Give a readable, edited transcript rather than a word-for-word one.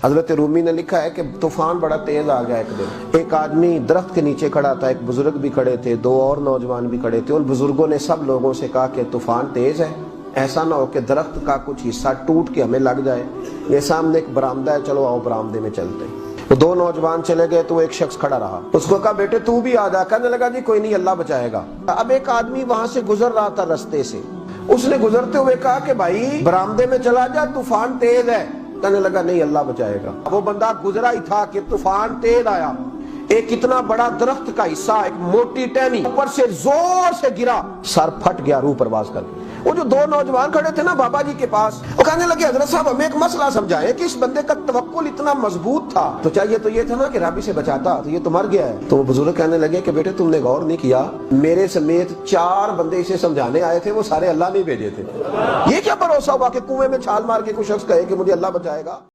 हजरत रूमी ने लिखा है कि तूफान बड़ा तेज आ गया एक दिन। एक आदमी दरख्त के नीचे खड़ा था, एक बुजुर्ग भी खड़े थे, दो और नौजवान भी खड़े थे। उन बुजुर्गों ने सब लोगों से कहा कि तूफान तेज है, ऐसा ना हो कि दरख्त का कुछ हिस्सा टूट के हमें लग जाए। ये सामने एक बरामदा है, चलो आओ बरामदे में चलते हैं। तो दो नौजवान चले गए तो एक शख्स खड़ा रहा। उसको कहा बेटे तू भी आ जा। कहने लगा जी कोई नहीं, अल्लाह बचाएगा। अब एक आदमी वहां से गुजर रहा था रास्ते से, उसने गुजरते हुए कहा कि भाई बरामदे में चला जा, तूफान तेज है। कहने लगा नहीं, अल्लाह बचाएगा। वो बंदा गुजरा ही था कि तूफान तेज आया। एक इतना बड़ा दरख्त का हिस्सा, एक मोटी टहनी ऊपर से जोर से गिरा, सर फट गया रूह परवाज कर। वो जो दो नौजवान खड़े थे ना बाबा जी के पास, वो कहने लगे हजरत साहब हमें एक मसला समझाएं कि इस बंदे का तवक्कुल इतना मजबूत था, तो चाहिए तो ये था ना कि रब इसे बचाता, तो ये तो मर गया है। तो वो बुजुर्ग कहने लगे कि बेटे तुमने गौर नहीं किया, मेरे समेत 4 बंदे इसे समझाने आए थे, वो सारे अल्लाह नहीं भेजे थे। ये क्या भरोसा हुआ कि कुएं में छाल मार के कोई शख्स कहे कि मुझे अल्लाह बचाएगा।